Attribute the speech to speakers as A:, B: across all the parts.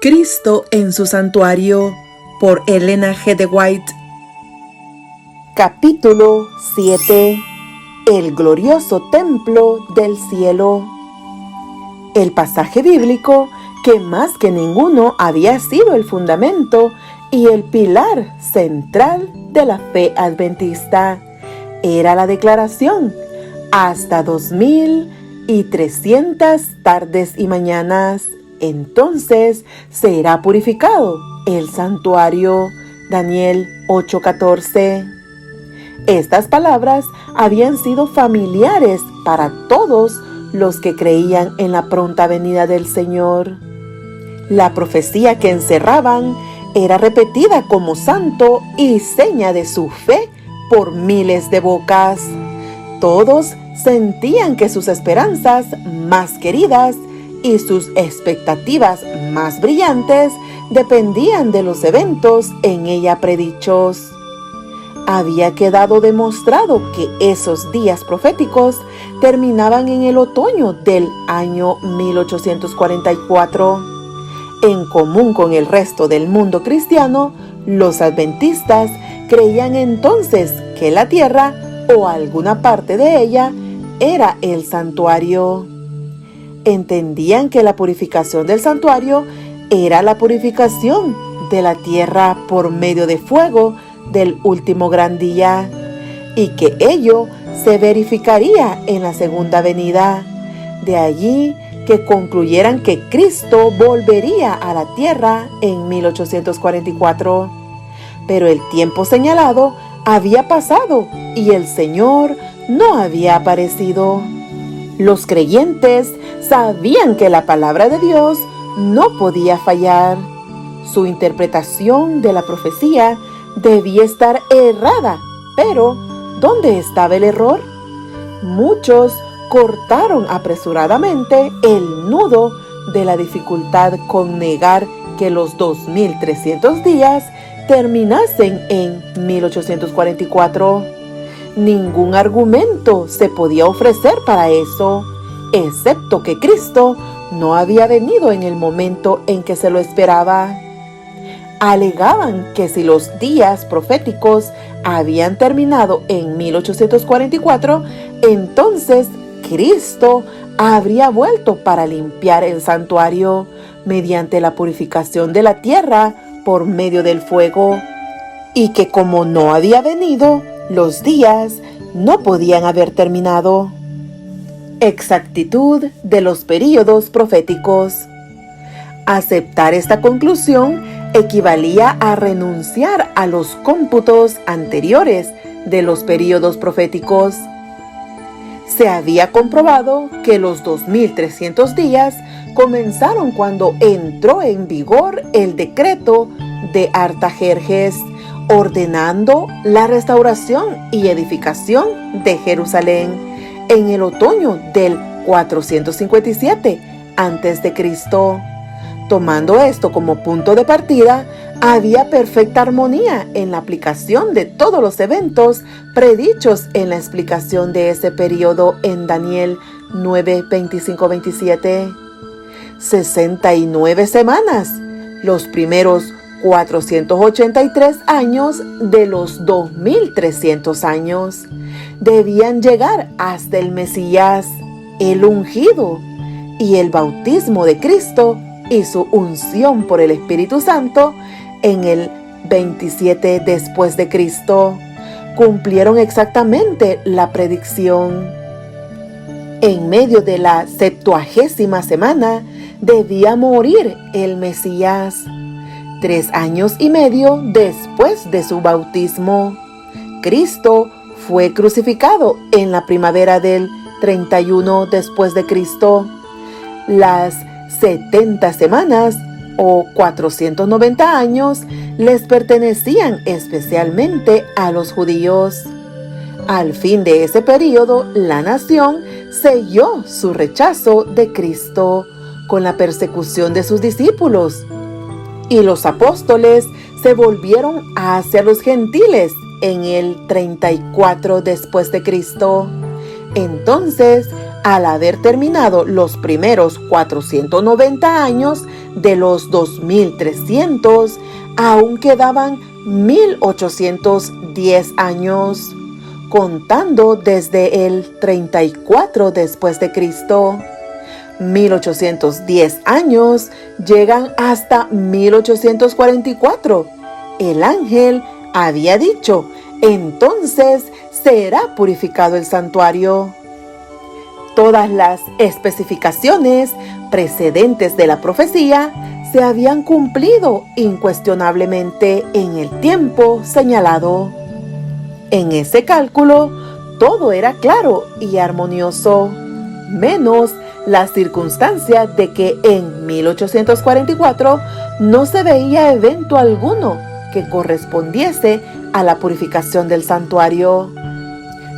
A: Cristo en su santuario, por Elena G. de White.
B: Capítulo 7. El glorioso templo del cielo. El pasaje bíblico que más que ninguno había sido el fundamento y el pilar central de la fe adventista era la declaración: hasta 2300 tardes y mañanas, entonces será purificado el santuario. Daniel 8:14. Estas palabras habían sido familiares para todos los que creían en la pronta venida del Señor. La profecía que encerraban era repetida como santo y seña de su fe por miles de bocas. Todos sentían que sus esperanzas más queridas y sus expectativas más brillantes dependían de los eventos en ella predichos. Había quedado demostrado que esos días proféticos terminaban en el otoño del año 1844. En común con el resto del mundo cristiano, los adventistas creían entonces que la tierra o alguna parte de ella era el santuario. Entendían que la purificación del santuario era la purificación de la tierra por medio de fuego del último gran día, y que ello se verificaría en la segunda venida. De allí que concluyeran que Cristo volvería a la tierra en 1844. Pero el tiempo señalado había pasado y el Señor no había aparecido. Los creyentes sabían que la palabra de Dios no podía fallar. Su interpretación de la profecía debía estar errada, pero ¿dónde estaba el error? Muchos cortaron apresuradamente el nudo de la dificultad con negar que los 2300 días terminasen en 1844. Ningún argumento se podía ofrecer para eso, excepto que Cristo no había venido en el momento en que se lo esperaba. Alegaban que si los días proféticos habían terminado en 1844, entonces Cristo habría vuelto para limpiar el santuario mediante la purificación de la tierra por medio del fuego, y que como no había venido, los días no podían haber terminado. Exactitud de los períodos proféticos. Aceptar esta conclusión equivalía a renunciar a los cómputos anteriores de los períodos proféticos. Se había comprobado que los 2300 días comenzaron cuando entró en vigor el decreto de Artajerjes, ordenando la restauración y edificación de Jerusalén en el otoño del 457 a.C. Tomando esto como punto de partida, había perfecta armonía en la aplicación de todos los eventos predichos en la explicación de ese periodo en Daniel 9:25-27. 69 semanas, los primeros 483 años de los 2300 años, debían llegar hasta el Mesías, el ungido, y el bautismo de Cristo y su unción por el Espíritu Santo en el 27 después de Cristo cumplieron exactamente la predicción. En medio de la 70ª semana debía morir el Mesías, 3 años y medio después de su bautismo. Cristo fue crucificado en la primavera del 31 después de Cristo. Las 70 semanas o 490 años les pertenecían especialmente a los judíos. Al fin de ese periodo, la nación selló su rechazo de Cristo con la persecución de sus discípulos, y los apóstoles se volvieron hacia los gentiles en el 34 después de Cristo. Entonces al haber terminado los primeros 490 años de los 2300, aún quedaban 1810 años, contando desde el 34 después de Cristo. 1810 años llegan hasta 1844. El ángel había dicho: entonces será purificado el santuario. Todas las especificaciones precedentes de la profecía se habían cumplido incuestionablemente en el tiempo señalado. En ese cálculo, todo era claro y armonioso, menos la circunstancia de que en 1844 no se veía evento alguno que correspondiese a la purificación del santuario.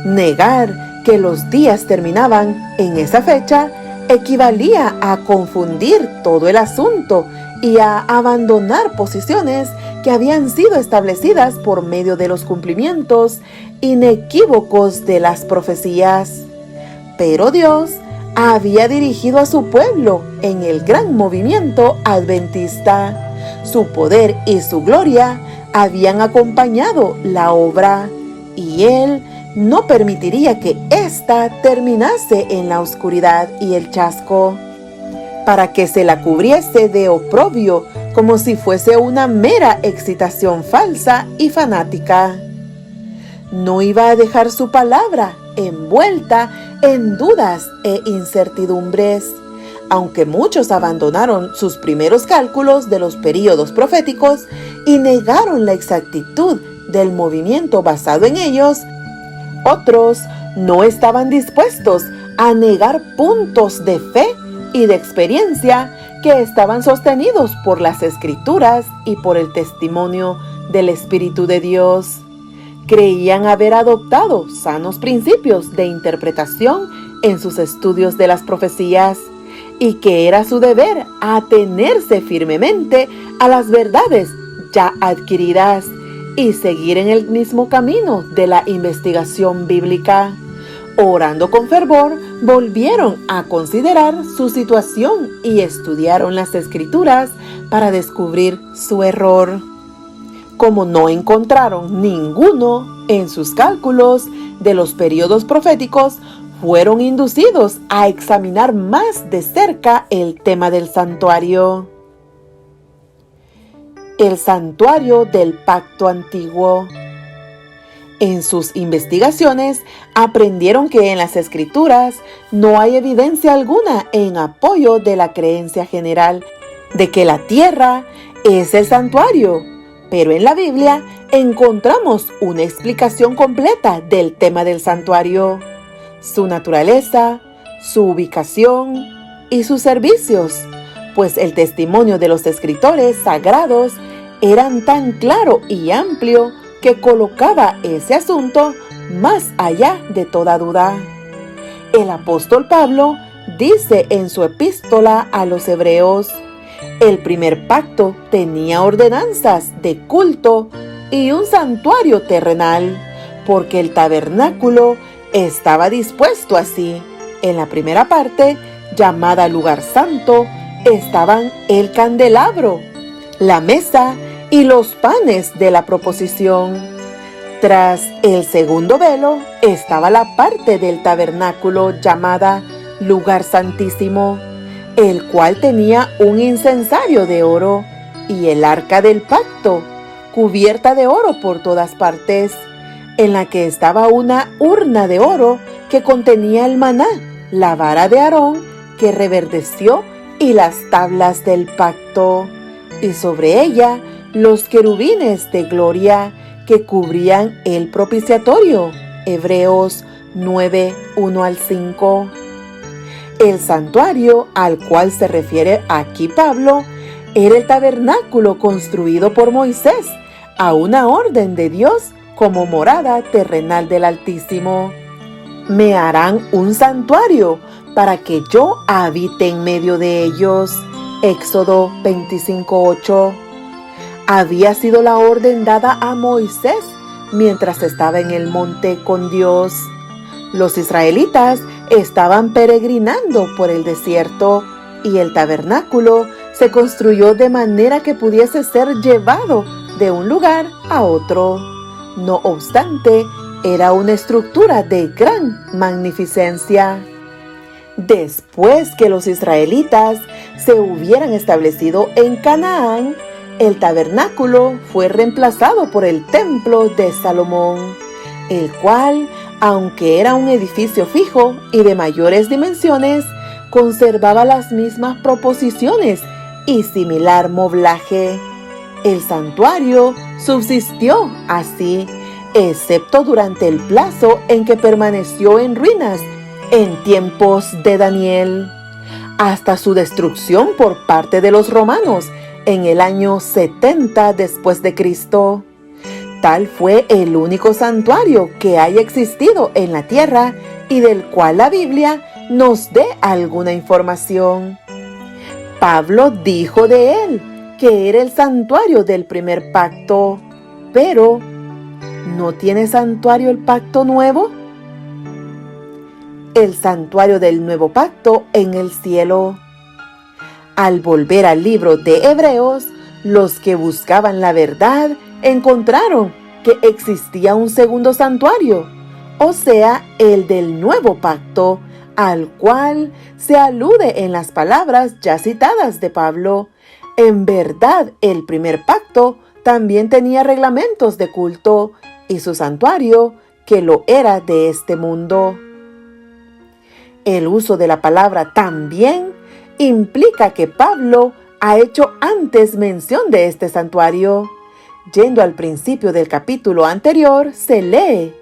B: Negar que los días terminaban en esa fecha equivalía a confundir todo el asunto y a abandonar posiciones que habían sido establecidas por medio de los cumplimientos inequívocos de las profecías. Pero Dios había dirigido a su pueblo en el gran movimiento adventista. Su poder y su gloria habían acompañado la obra, y Él no permitiría que ésta terminase en la oscuridad y el chasco, para que se la cubriese de oprobio como si fuese una mera excitación falsa y fanática. No iba a dejar su palabra envuelta en dudas e incertidumbres. Aunque muchos abandonaron sus primeros cálculos de los períodos proféticos y negaron la exactitud del movimiento basado en ellos, otros no estaban dispuestos a negar puntos de fe y de experiencia que estaban sostenidos por las Escrituras y por el testimonio del Espíritu de Dios. Creían haber adoptado sanos principios de interpretación en sus estudios de las profecías, y que era su deber atenerse firmemente a las verdades ya adquiridas y seguir en el mismo camino de la investigación bíblica. Orando con fervor, volvieron a considerar su situación y estudiaron las Escrituras para descubrir su error. Como no encontraron ninguno en sus cálculos de los periodos proféticos, fueron inducidos a examinar más de cerca el tema del santuario. El santuario del pacto antiguo. En sus investigaciones aprendieron que en las Escrituras no hay evidencia alguna en apoyo de la creencia general de que la tierra es el santuario, pero en la Biblia encontramos una explicación completa del tema del santuario, su naturaleza, su ubicación y sus servicios, pues el testimonio de los escritores sagrados eran tan claro y amplio que colocaba ese asunto más allá de toda duda. El apóstol Pablo dice en su epístola a los Hebreos: el primer pacto tenía ordenanzas de culto y un santuario terrenal, porque el tabernáculo estaba dispuesto así. En la primera parte, llamada lugar santo, estaban el candelabro, la mesa y los panes de la proposición. Tras el segundo velo estaba la parte del tabernáculo llamada lugar santísimo, el cual tenía un incensario de oro, y el arca del pacto, cubierta de oro por todas partes, en la que estaba una urna de oro que contenía el maná, la vara de Aarón que reverdeció y las tablas del pacto, y sobre ella los querubines de gloria que cubrían el propiciatorio. Hebreos 9, 1 al 5. El santuario al cual se refiere aquí Pablo era el tabernáculo construido por Moisés a una orden de Dios como morada terrenal del Altísimo. Me harán un santuario para que yo habite en medio de ellos. Éxodo 25:8. Había sido la orden dada a Moisés mientras estaba en el monte con Dios. Los israelitas estaban peregrinando por el desierto y el tabernáculo se construyó de manera que pudiese ser llevado de un lugar a otro. No obstante, era una estructura de gran magnificencia. Después que los israelitas se hubieran establecido en Canaán, el tabernáculo fue reemplazado por el templo de Salomón, el cual, aunque era un edificio fijo y de mayores dimensiones, conservaba las mismas proposiciones y similar moblaje. El santuario subsistió así, excepto durante el plazo en que permaneció en ruinas en tiempos de Daniel, hasta su destrucción por parte de los romanos en el año 70 después de Cristo. Tal fue el único santuario que haya existido en la tierra y del cual la Biblia nos dé alguna información. Pablo dijo de él que era el santuario del primer pacto, pero ¿no tiene santuario el pacto nuevo? El santuario del nuevo pacto en el cielo. Al volver al libro de Hebreos, los que buscaban la verdad encontraron que existía un segundo santuario, o sea, el del nuevo pacto, al cual se alude en las palabras ya citadas de Pablo. En verdad, el primer pacto también tenía reglamentos de culto y su santuario, que lo era de este mundo. El uso de la palabra también implica que Pablo ha hecho antes mención de este santuario. Yendo al principio del capítulo anterior, se lee: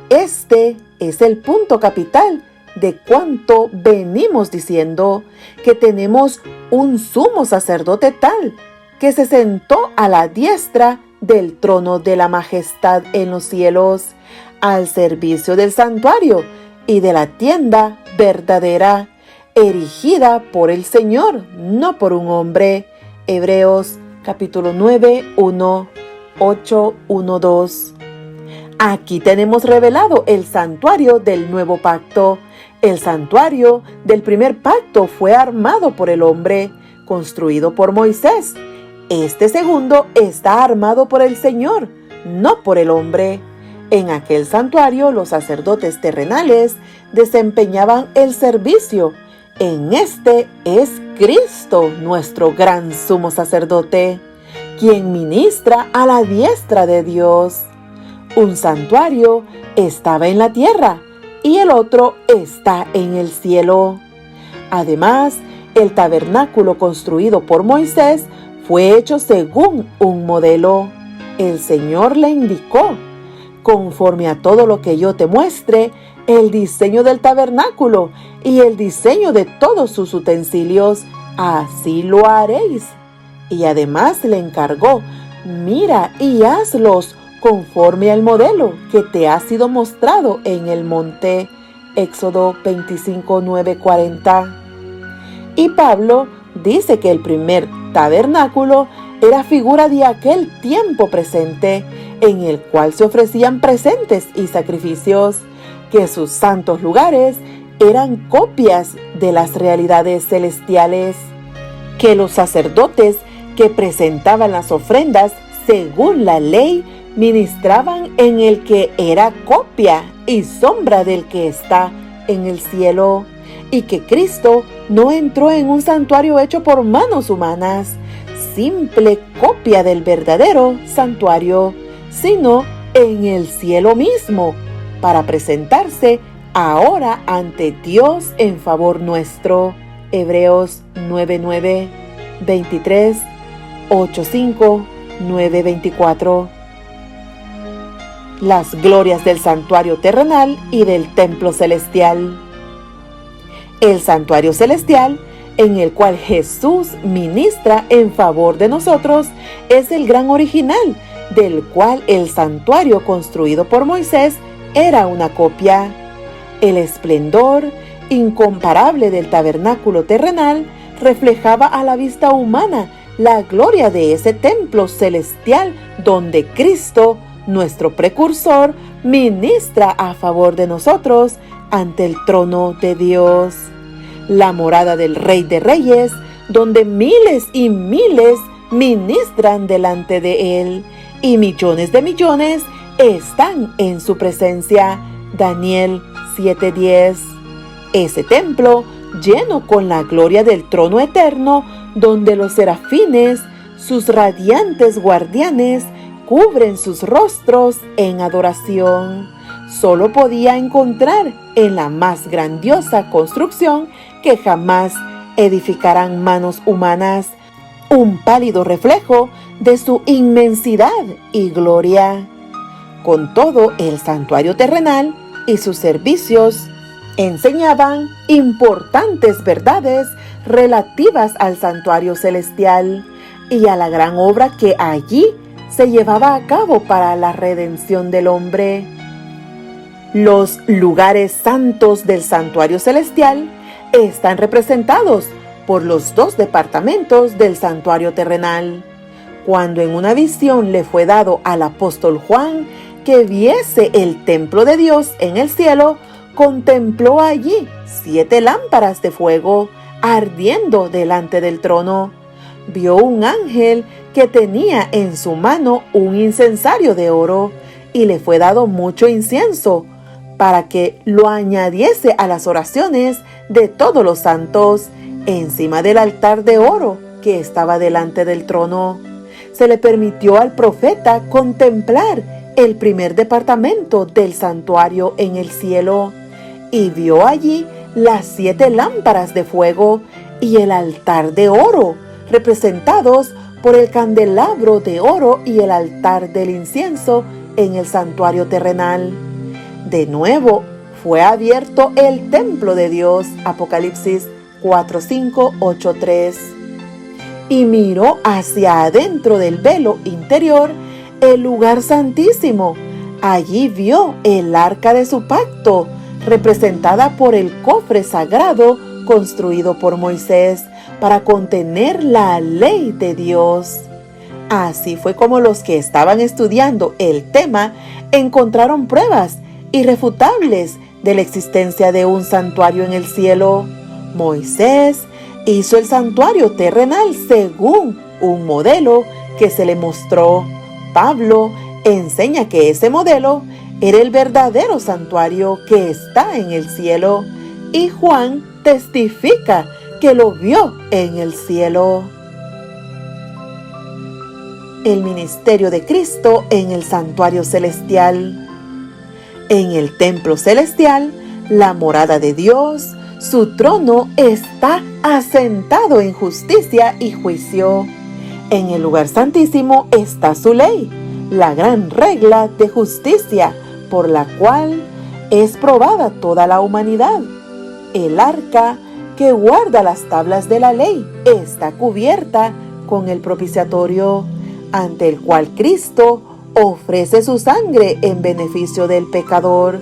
B: este es el punto capital de cuanto venimos diciendo, que tenemos un sumo sacerdote tal, que se sentó a la diestra del trono de la majestad en los cielos, al servicio del santuario y de la tienda verdadera, erigida por el Señor, no por un hombre. Hebreos capítulo 9, 1, 8, 1, 2. Aquí tenemos revelado el santuario del nuevo pacto. El santuario del primer pacto fue armado por el hombre, construido por Moisés. Este segundo está armado por el Señor, no por el hombre. En aquel santuario los sacerdotes terrenales desempeñaban el servicio. En este es Cristo, nuestro gran sumo sacerdote, quien ministra a la diestra de Dios. Un santuario estaba en la tierra y el otro está en el cielo. Además, el tabernáculo construido por Moisés fue hecho según un modelo. El Señor le indicó: conforme a todo lo que yo te muestre, el diseño del tabernáculo y el diseño de todos sus utensilios, así lo haréis. Y además le encargó: mira y hazlos conforme al modelo que te ha sido mostrado en el monte. Éxodo 25, 9, 40. Y Pablo dice que el primer tabernáculo era figura de aquel tiempo presente, en el cual se ofrecían presentes y sacrificios, que sus santos lugares eran copias de las realidades celestiales, que los sacerdotes que presentaban las ofrendas según la ley ministraban en el que era copia y sombra del que está en el cielo, y que Cristo no entró en un santuario hecho por manos humanas, simple copia del verdadero santuario, sino en el cielo mismo, para presentarse ahora ante Dios en favor nuestro. Hebreos 9:9, 23, 8:5, 9:24. Las glorias del santuario terrenal y del templo celestial. El santuario celestial, en el cual Jesús ministra en favor de nosotros, es el gran original, del cual el santuario construido por Moisés era una copia. El esplendor incomparable del tabernáculo terrenal reflejaba a la vista humana la gloria de ese templo celestial donde Cristo nuestro precursor, ministra a favor de nosotros ante el trono de Dios. La morada del Rey de Reyes, donde miles y miles ministran delante de Él, y millones de millones están en su presencia. Daniel 7:10. Ese templo lleno con la gloria del trono eterno, donde los serafines, sus radiantes guardianes, cubren sus rostros en adoración, solo podía encontrar en la más grandiosa construcción que jamás edificarán manos humanas, un pálido reflejo de su inmensidad y gloria. Con todo, el santuario terrenal y sus servicios enseñaban importantes verdades relativas al santuario celestial y a la gran obra que allí se llevaba a cabo para la redención del hombre. Los lugares santos del santuario celestial están representados por los 2 departamentos del santuario terrenal. Cuando en una visión le fue dado al apóstol Juan que viese el templo de Dios en el cielo, contempló allí 7 lámparas de fuego ardiendo delante del trono. Vio un ángel que tenía en su mano un incensario de oro, y le fue dado mucho incienso para que lo añadiese a las oraciones de todos los santos encima del altar de oro que estaba delante del trono. Se le permitió al profeta contemplar el primer departamento del santuario en el cielo, y vio allí las 7 lámparas de fuego y el altar de oro, representados por el candelabro de oro y el altar del incienso en el santuario terrenal. De nuevo fue abierto el templo de Dios, Apocalipsis 4:5, 8:3. Y miró hacia adentro del velo interior el lugar santísimo. Allí vio el arca de su pacto, representada por el cofre sagrado construido por Moisés para contener la ley de Dios. Así fue como los que estaban estudiando el tema encontraron pruebas irrefutables de la existencia de un santuario en el cielo. Moisés hizo el santuario terrenal según un modelo que se le mostró. Pablo enseña que ese modelo era el verdadero santuario que está en el cielo, y Juan testifica que lo vio en el cielo. El ministerio de Cristo en el santuario celestial. En el templo celestial, la morada de Dios, su trono está asentado en justicia y juicio. En el lugar santísimo está su ley, la gran regla de justicia por la cual es probada toda la humanidad. El arca que guarda las tablas de la ley está cubierta con el propiciatorio, ante el cual Cristo ofrece su sangre en beneficio del pecador.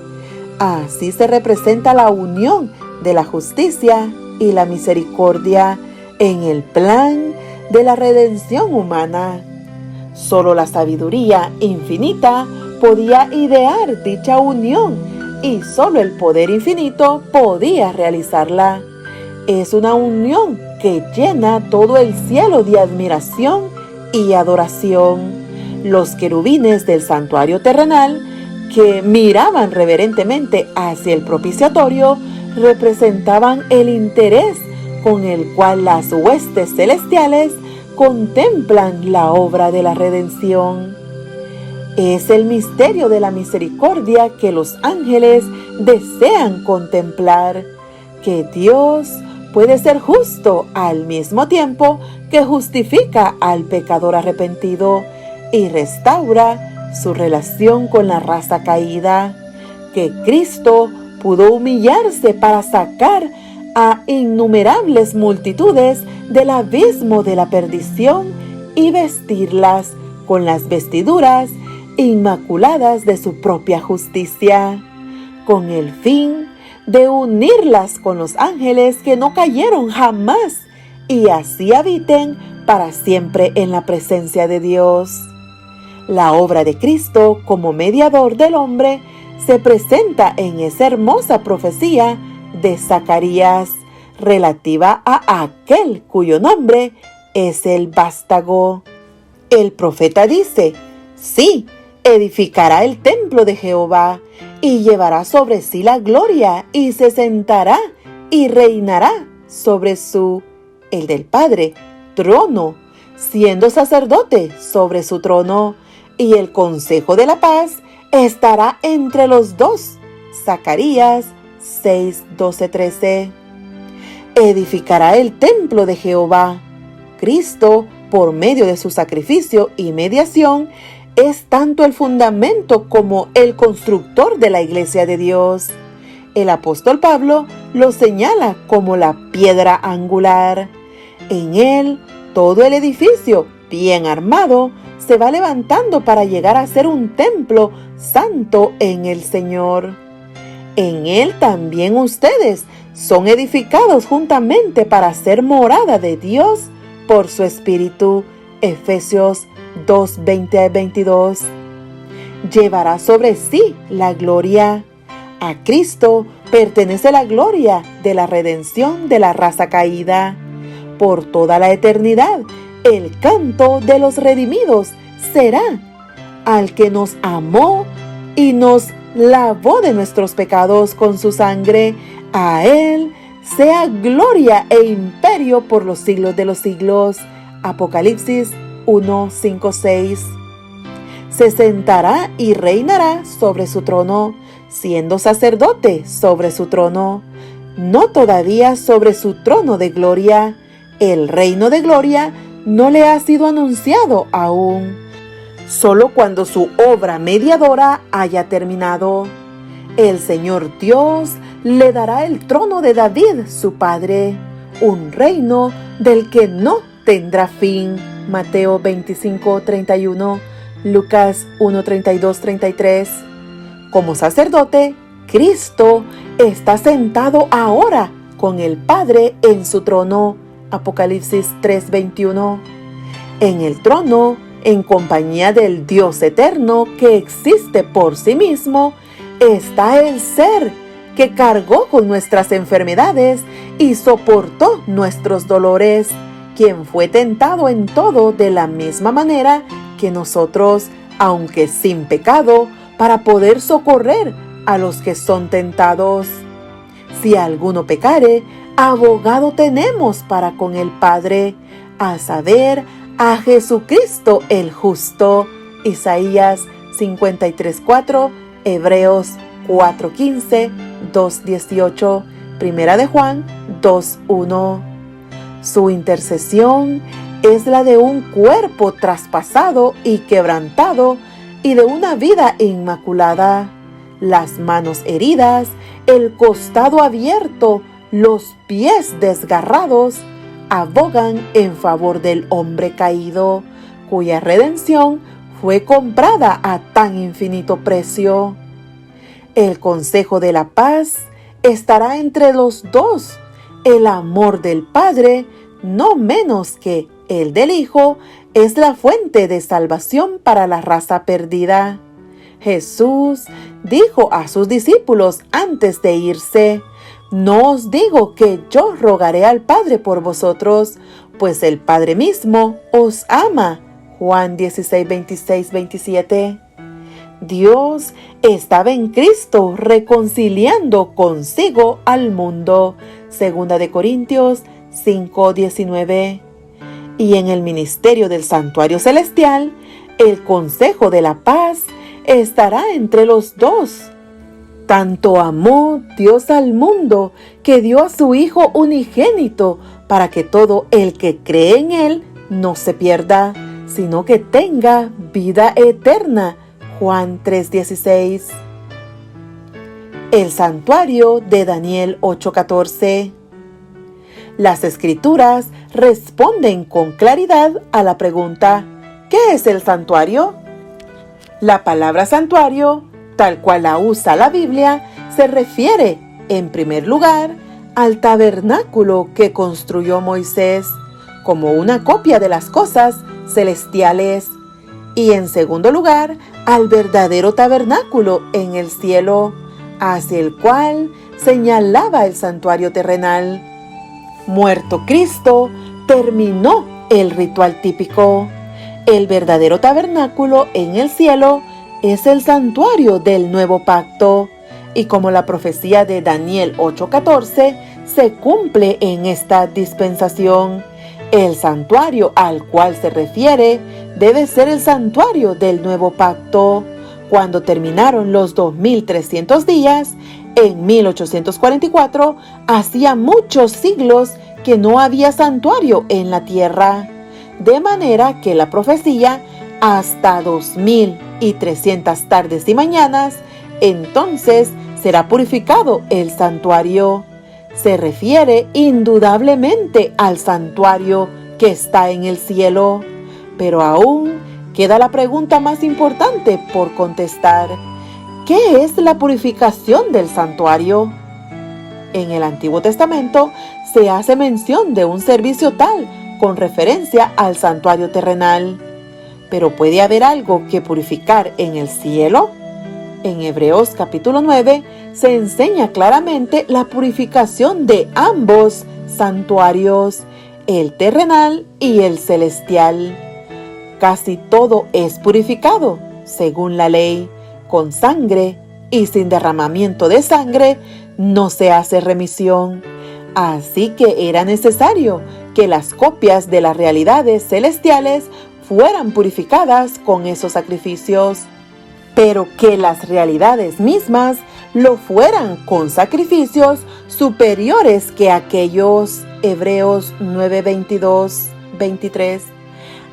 B: Así se representa la unión de la justicia y la misericordia en el plan de la redención humana. Solo la sabiduría infinita podía idear dicha unión, y solo el poder infinito podía realizarla. Es una unión que llena todo el cielo de admiración y adoración. Los querubines del santuario terrenal, que miraban reverentemente hacia el propiciatorio, representaban el interés con el cual las huestes celestiales contemplan la obra de la redención. Es el misterio de la misericordia que los ángeles desean contemplar, que Dios puede ser justo al mismo tiempo que justifica al pecador arrepentido y restaura su relación con la raza caída, que Cristo pudo humillarse para sacar a innumerables multitudes del abismo de la perdición y vestirlas con las vestiduras inmaculadas de su propia justicia, con el fin de unirlas con los ángeles que no cayeron jamás y así habiten para siempre en la presencia de Dios. La obra de Cristo como mediador del hombre se presenta en esa hermosa profecía de Zacarías relativa a aquel cuyo nombre es el vástago. El profeta dice: sí, edificará el templo de Jehová y llevará sobre sí la gloria y se sentará y reinará sobre el del Padre, trono, siendo sacerdote sobre su trono, y el consejo de la paz estará entre los dos. Zacarías 6, 12, 13. Edificará el templo de Jehová. Cristo, por medio de su sacrificio y mediación, es tanto el fundamento como el constructor de la iglesia de Dios. El apóstol Pablo lo señala como la piedra angular. En él, todo el edificio, bien armado, se va levantando para llegar a ser un templo santo en el Señor. En él también ustedes son edificados juntamente para ser morada de Dios por su Espíritu. Efesios 2, 20-22. Llevará sobre sí la gloria. A Cristo pertenece la gloria de la redención de la raza caída. Por toda la eternidad, el canto de los redimidos será al que nos amó y nos lavó de nuestros pecados con su sangre. A Él sea gloria e imperio por los siglos de los siglos. Apocalipsis 1, 5, 6. Se sentará y reinará sobre su trono, siendo sacerdote sobre su trono, no todavía sobre su trono de gloria. El reino de gloria no le ha sido anunciado aún, solo cuando su obra mediadora haya terminado. El Señor Dios le dará el trono de David, su padre, un reino del que no tendrá fin. Mateo 25, 31, Lucas 1, 32, 33. Como sacerdote, Cristo está sentado ahora con el Padre en su trono. Apocalipsis 3, 21. En el trono, en compañía del Dios eterno que existe por sí mismo, está el ser que cargó con nuestras enfermedades y soportó nuestros dolores, quien fue tentado en todo de la misma manera que nosotros, aunque sin pecado, para poder socorrer a los que son tentados. Si alguno pecare, abogado tenemos para con el Padre, a saber, a Jesucristo el justo. Isaías 53:4, Hebreos 4:15, 2:18, Primera de Juan 2:1. Su intercesión es la de un cuerpo traspasado y quebrantado y de una vida inmaculada. Las manos heridas, el costado abierto, los pies desgarrados, abogan en favor del hombre caído, cuya redención fue comprada a tan infinito precio. El consejo de la paz estará entre los dos. El amor del Padre, no menos que el del Hijo, es la fuente de salvación para la raza perdida. Jesús dijo a sus discípulos antes de irse: no os digo que yo rogaré al Padre por vosotros, pues el Padre mismo os ama. Juan 16, 26, 27. Dios estaba en Cristo reconciliando consigo al mundo. Segunda de Corintios 5, 19. Y en el ministerio del santuario celestial, el consejo de la paz estará entre los dos. Tanto amó Dios al mundo que dio a su Hijo unigénito para que todo el que cree en Él no se pierda, sino que tenga vida eterna. Juan 3:16. El santuario de Daniel 8:14. Las Escrituras responden con claridad a la pregunta: ¿qué es el santuario? La palabra santuario, tal cual la usa la Biblia, se refiere, en primer lugar, al tabernáculo que construyó Moisés, como una copia de las cosas celestiales. Y en segundo lugar, al verdadero tabernáculo en el cielo, hacia el cual señalaba el santuario terrenal. Muerto Cristo, terminó el ritual típico. El verdadero tabernáculo en el cielo es el santuario del nuevo pacto, y como la profecía de Daniel 8:14 se cumple en esta dispensación, el santuario al cual se refiere debe ser el santuario del nuevo pacto. Cuando terminaron los 2300 días, en 1844, hacía muchos siglos que no había santuario en la tierra, de manera que la profecía, hasta 2300 tardes y mañanas, entonces será purificado el santuario. Se refiere indudablemente al santuario que está en el cielo, pero aún queda la pregunta más importante por contestar. ¿Qué es la purificación del santuario? En el Antiguo Testamento se hace mención de un servicio tal con referencia al santuario terrenal. ¿Pero puede haber algo que purificar en el cielo? En Hebreos capítulo 9 se enseña claramente la purificación de ambos santuarios, el terrenal y el celestial. Casi todo es purificado, según la ley, con sangre, y sin derramamiento de sangre no se hace remisión. Así que era necesario que las copias de las realidades celestiales fueran purificadas con esos sacrificios, pero que las realidades mismas lo fueran con sacrificios superiores que aquellos. Hebreos 9:22-23,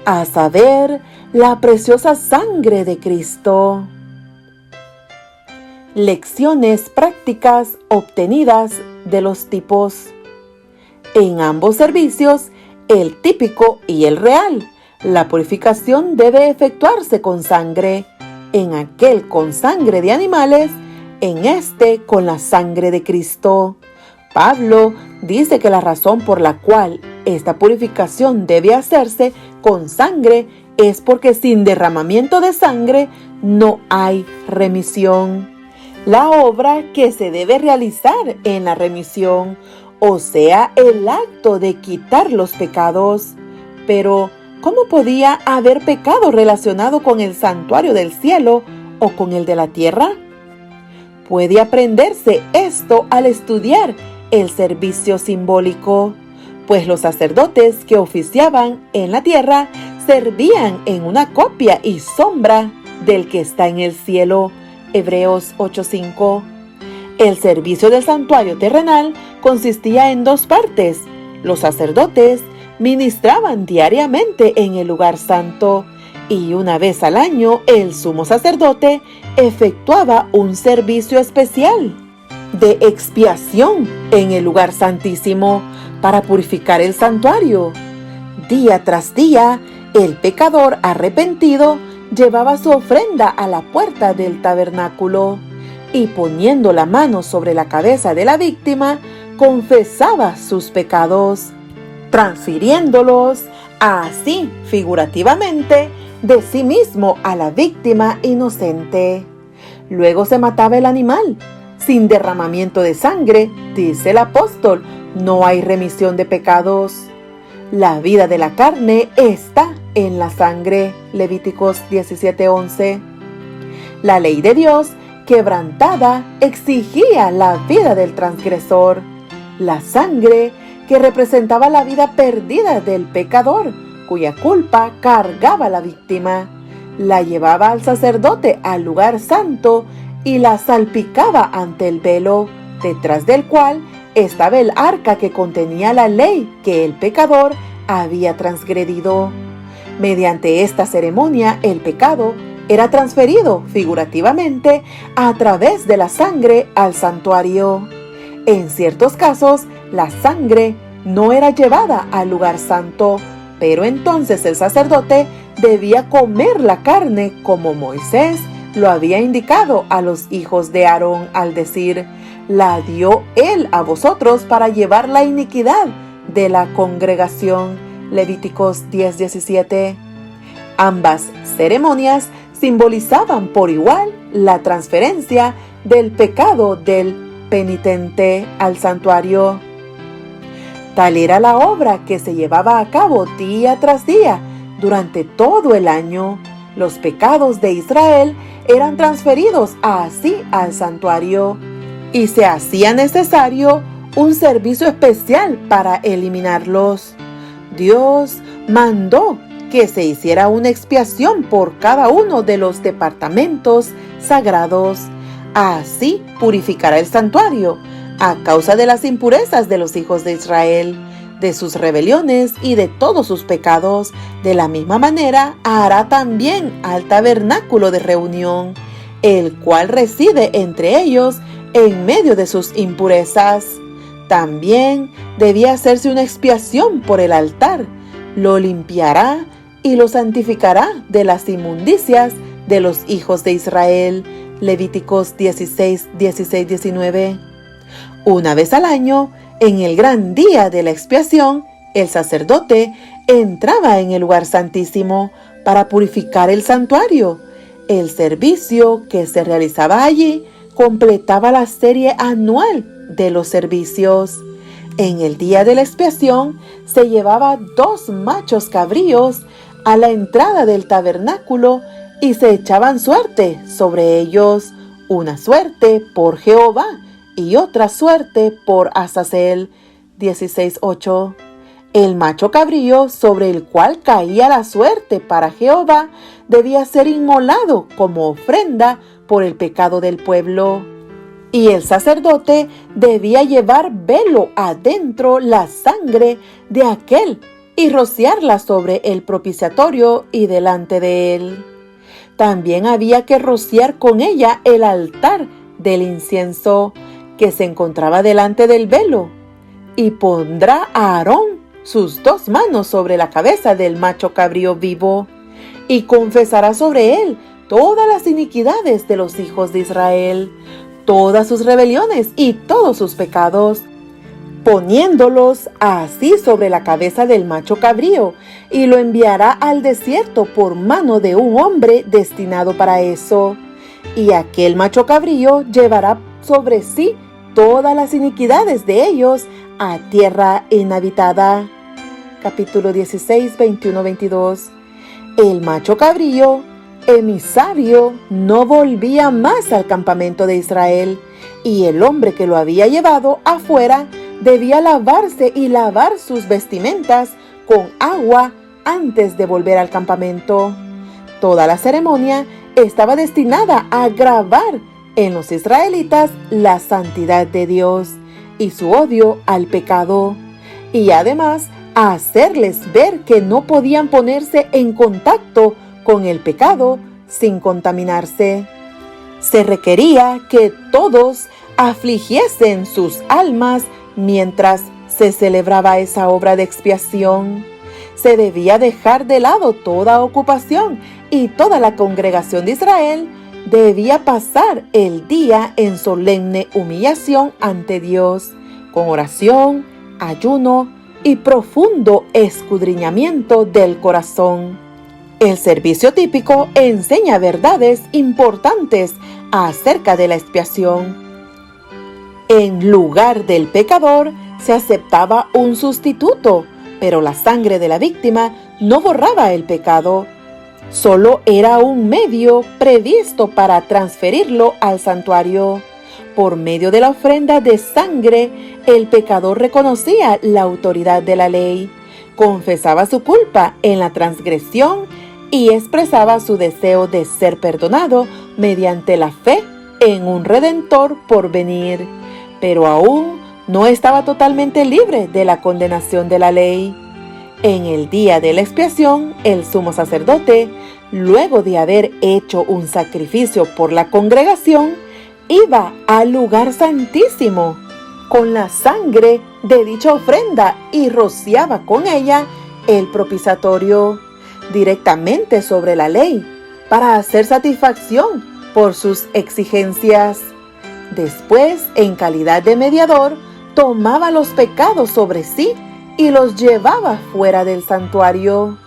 B: a saber, la preciosa sangre de Cristo. Lecciones prácticas obtenidas de los tipos. En ambos servicios, el típico y el real, la purificación debe efectuarse con sangre, en aquel con sangre de animales, en este con la sangre de Cristo. Pablo dice que la razón por la cual esta purificación debe hacerse con sangre es porque sin derramamiento de sangre no hay remisión. La obra que se debe realizar en la remisión, o sea, el acto de quitar los pecados. Pero, ¿cómo podía haber pecado relacionado con el santuario del cielo o con el de la tierra? Puede aprenderse esto al estudiar el servicio simbólico, pues los sacerdotes que oficiaban en la tierra servían en una copia y sombra del que está en el cielo. Hebreos 8:5. El servicio del santuario terrenal consistía en dos partes. Los sacerdotes ministraban diariamente en el lugar santo, y una vez al año el sumo sacerdote efectuaba un servicio especial de expiación en el lugar santísimo para purificar el santuario. Día tras día, el pecador arrepentido llevaba su ofrenda a la puerta del tabernáculo y, poniendo la mano sobre la cabeza de la víctima, confesaba sus pecados, transfiriéndolos así figurativamente de sí mismo a la víctima inocente. Luego se mataba el animal. Sin derramamiento de sangre, dice el apóstol, no hay remisión de pecados. La vida de la carne está en la sangre. Levíticos 17:11. La ley de Dios, quebrantada, exigía la vida del transgresor. La sangre, que representaba la vida perdida del pecador, cuya culpa cargaba la víctima, la llevaba al sacerdote al lugar santo y la salpicaba ante el velo, detrás del cual estaba el arca que contenía la ley que el pecador había transgredido. Mediante esta ceremonia, el pecado era transferido figurativamente a través de la sangre al santuario. En ciertos casos, la sangre no era llevada al lugar santo, pero entonces el sacerdote debía comer la carne como Moisés lo había indicado a los hijos de Aarón al decir: la dio él a vosotros para llevar la iniquidad de la congregación. Levíticos 10:17. Ambas ceremonias simbolizaban por igual la transferencia del pecado del penitente al santuario. Tal era la obra que se llevaba a cabo día tras día durante todo el año. Los pecados de Israel eran transferidos así al santuario y se hacía necesario un servicio especial para eliminarlos. Dios mandó que se hiciera una expiación por cada uno de los departamentos sagrados. Así purificará el santuario a causa de las impurezas de los hijos de Israel, de sus rebeliones y de todos sus pecados. De la misma manera hará también al tabernáculo de reunión, el cual reside entre ellos en medio de sus impurezas. También debía hacerse una expiación por el altar. Lo limpiará y lo santificará de las inmundicias de los hijos de Israel. Levíticos 16, 16, 19. Una vez al año, en el gran día de la expiación, el sacerdote entraba en el lugar santísimo para purificar el santuario. El servicio que se realizaba allí completaba la serie anual de los servicios. En el día de la expiación se llevaba 2 machos cabríos a la entrada del tabernáculo y se echaban suerte sobre ellos, una suerte por Jehová y otra suerte por Azazel. 16:8. El macho cabrío sobre el cual caía la suerte para Jehová debía ser inmolado como ofrenda por el pecado del pueblo. Y el sacerdote debía llevar velo adentro la sangre de aquel y rociarla sobre el propiciatorio y delante de él. También había que rociar con ella el altar del incienso que se encontraba delante del velo, y pondrá a Aarón sus 2 manos sobre la cabeza del macho cabrío vivo, y confesará sobre él todas las iniquidades de los hijos de Israel, todas sus rebeliones y todos sus pecados, poniéndolos así sobre la cabeza del macho cabrío, y lo enviará al desierto por mano de un hombre destinado para eso. Y aquel macho cabrío llevará sobre sí todas las iniquidades de ellos a tierra inhabitada. Capítulo 16, 21-22. El macho cabrío, emisario, no volvía más al campamento de Israel, y el hombre que lo había llevado afuera debía lavarse y lavar sus vestimentas con agua antes de volver al campamento. Toda la ceremonia estaba destinada a grabar en los israelitas la santidad de Dios y su odio al pecado, y además a hacerles ver que no podían ponerse en contacto con el pecado sin contaminarse. Se requería que todos afligiesen sus almas mientras se celebraba esa obra de expiación. Se debía dejar de lado toda ocupación, y toda la congregación de Israel debía pasar el día en solemne humillación ante Dios, con oración, ayuno y profundo escudriñamiento del corazón. El servicio típico enseña verdades importantes acerca de la expiación. En lugar del pecador se aceptaba un sustituto, pero la sangre de la víctima no borraba el pecado. Solo era un medio previsto para transferirlo al santuario. Por medio de la ofrenda de sangre, el pecador reconocía la autoridad de la ley, confesaba su culpa en la transgresión y expresaba su deseo de ser perdonado mediante la fe en un Redentor por venir, pero aún no estaba totalmente libre de la condenación de la ley. En el día de la expiación, el sumo sacerdote, luego de haber hecho un sacrificio por la congregación, iba al lugar santísimo con la sangre de dicha ofrenda y rociaba con ella el propiciatorio directamente sobre la ley para hacer satisfacción por sus exigencias. Después, en calidad de mediador, tomaba los pecados sobre sí y los llevaba fuera del santuario.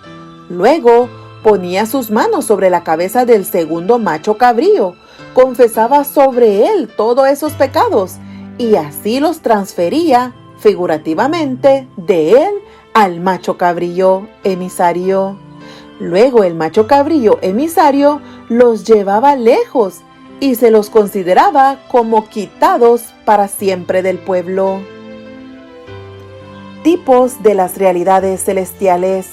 B: Luego, ponía sus manos sobre la cabeza del segundo macho cabrío, confesaba sobre él todos esos pecados y así los transfería figurativamente de él al macho cabrío emisario. Luego el macho cabrío emisario los llevaba lejos y se los consideraba como quitados para siempre del pueblo. Tipos de las realidades celestiales.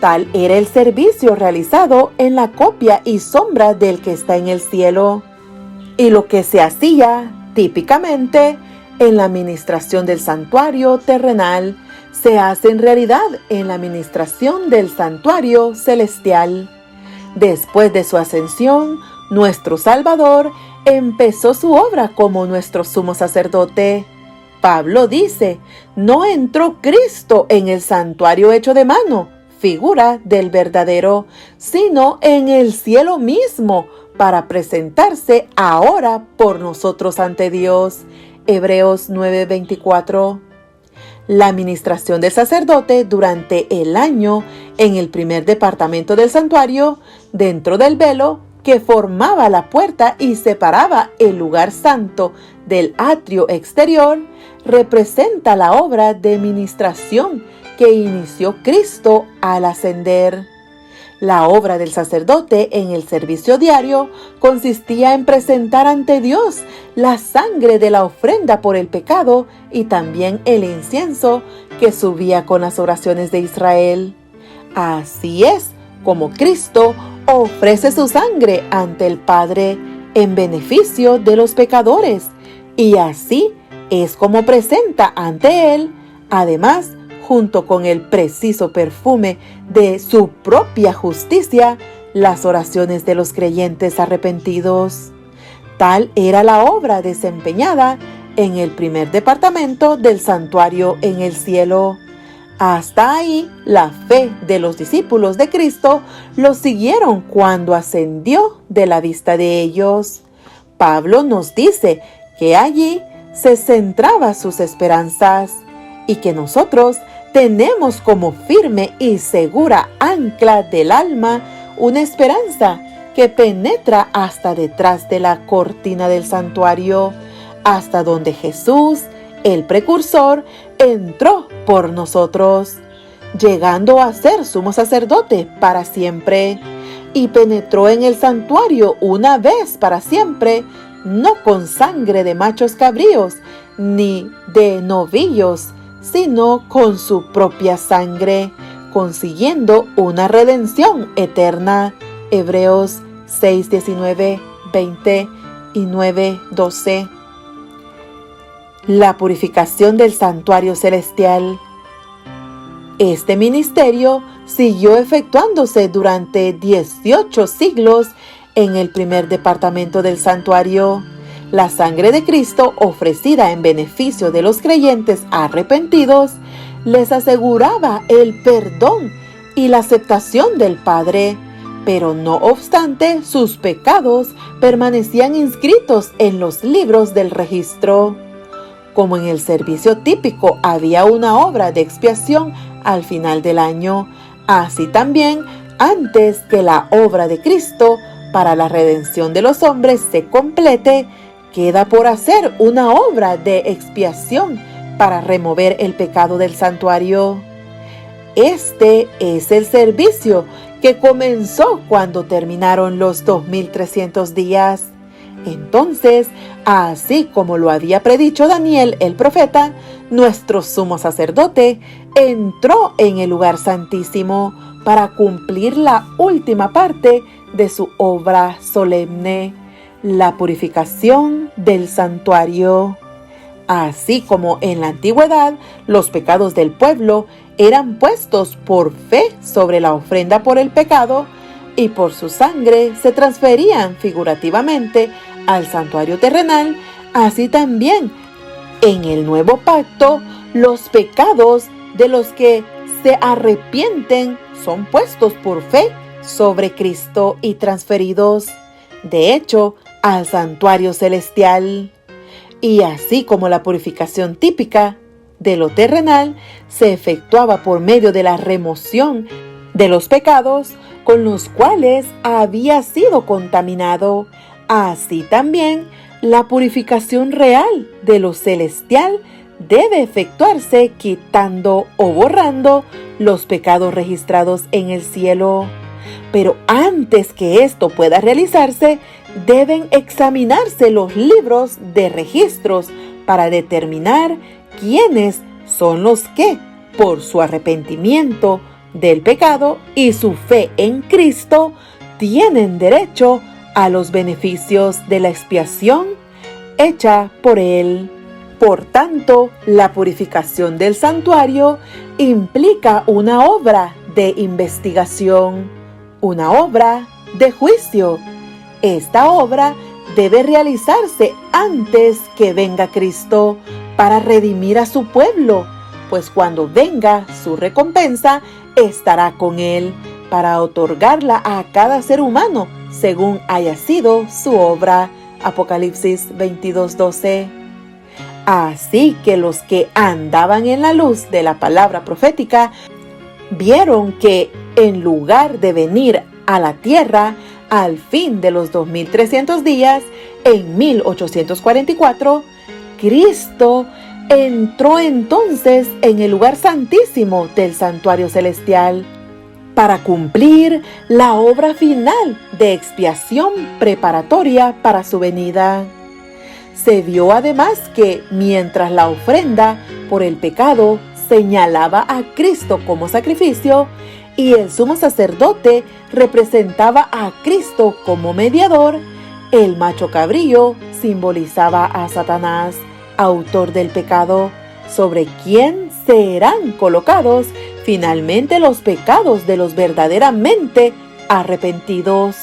B: Tal era el servicio realizado en la copia y sombra del que está en el cielo, y lo que se hacía típicamente en la administración del santuario terrenal se hace en realidad en la administración del santuario celestial. Después de su ascensión, nuestro Salvador empezó su obra como nuestro sumo sacerdote. Pablo dice: no entró Cristo en el santuario hecho de mano, figura del verdadero, sino en el cielo mismo, para presentarse ahora por nosotros ante Dios. Hebreos 9:24. La administración del sacerdote durante el año en el primer departamento del santuario, dentro del velo que formaba la puerta y separaba el lugar santo del atrio exterior, representa la obra de ministración que inició Cristo al ascender. La obra del sacerdote en el servicio diario consistía en presentar ante Dios la sangre de la ofrenda por el pecado y también el incienso que subía con las oraciones de Israel. Así es como Cristo ofrece su sangre ante el Padre en beneficio de los pecadores, y así es como presenta ante Él, además, junto con el preciso perfume de su propia justicia, las oraciones de los creyentes arrepentidos. Tal era la obra desempeñada en el primer departamento del santuario en el cielo. Hasta ahí, la fe de los discípulos de Cristo lo siguieron cuando ascendió de la vista de ellos. Pablo nos dice que allí se centraba sus esperanzas y que nosotros tenemos como firme y segura ancla del alma una esperanza que penetra hasta detrás de la cortina del santuario, hasta donde Jesús, el precursor, entró por nosotros, llegando a ser sumo sacerdote para siempre, y penetró en el santuario una vez para siempre, no con sangre de machos cabríos, ni de novillos, sino con su propia sangre, consiguiendo una redención eterna. Hebreos 6:19, 20 y 9:12. La purificación del santuario celestial. Este ministerio siguió efectuándose durante 18 siglos en el primer departamento del santuario. La sangre de Cristo, ofrecida en beneficio de los creyentes arrepentidos, les aseguraba el perdón y la aceptación del Padre, pero no obstante, sus pecados permanecían inscritos en los libros del registro. Como en el servicio típico había una obra de expiación al final del año, así también, antes que la obra de Cristo para la redención de los hombres se complete, queda por hacer una obra de expiación para remover el pecado del santuario. Este es el servicio que comenzó cuando terminaron los 2300 días. Entonces, así como lo había predicho Daniel el profeta, nuestro sumo sacerdote entró en el lugar santísimo para cumplir la última parte de su obra solemne, la purificación del santuario. Así como en la antigüedad los pecados del pueblo eran puestos por fe sobre la ofrenda por el pecado y por su sangre se transferían figurativamente al santuario terrenal, así también en el nuevo pacto los pecados de los que se arrepienten son puestos por fe sobre Cristo y transferidos, de hecho, al santuario celestial. Y así como la purificación típica de lo terrenal se efectuaba por medio de la remoción de los pecados, con los cuales había sido contaminado. Así también, la purificación real de lo celestial debe efectuarse quitando o borrando los pecados registrados en el cielo. Pero antes que esto pueda realizarse, deben examinarse los libros de registros para determinar quiénes son los que, por su arrepentimiento del pecado y su fe en Cristo, tienen derecho a los beneficios de la expiación hecha por Él. Por tanto, la purificación del santuario implica una obra de investigación, una obra de juicio. Esta obra debe realizarse antes que venga Cristo para redimir a su pueblo, pues cuando venga su recompensa estará con Él para otorgarla a cada ser humano según haya sido su obra. Apocalipsis 22:12. Así que los que andaban en la luz de la palabra profética vieron que en lugar de venir a la tierra al fin de los 2300 días, en 1844, Cristo entró entonces en el lugar santísimo del santuario celestial para cumplir la obra final de expiación preparatoria para su venida. Se vio además que mientras la ofrenda por el pecado señalaba a Cristo como sacrificio y el sumo sacerdote representaba a Cristo como mediador, el macho cabrío simbolizaba a Satanás, autor del pecado, sobre quien serán colocados finalmente los pecados de los verdaderamente arrepentidos.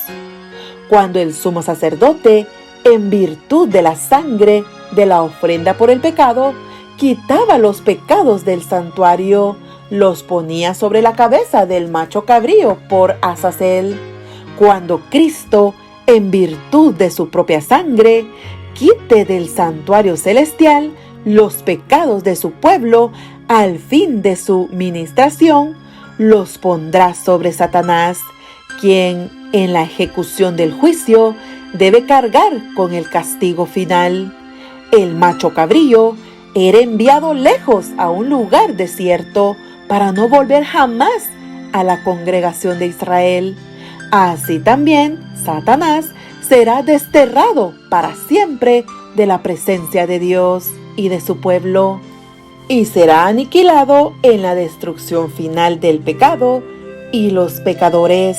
B: Cuando el sumo sacerdote, en virtud de la sangre de la ofrenda por el pecado, quitaba los pecados del santuario, los ponía sobre la cabeza del macho cabrío por Azazel. Cuando Cristo, en virtud de su propia sangre, quite del santuario celestial los pecados de su pueblo, al fin de su ministración, los pondrá sobre Satanás, quien, en la ejecución del juicio, debe cargar con el castigo final. El macho cabrío era enviado lejos a un lugar desierto para no volver jamás a la congregación de Israel. Así también, Satanás será desterrado para siempre de la presencia de Dios y de su pueblo, y será aniquilado en la destrucción final del pecado y los pecadores.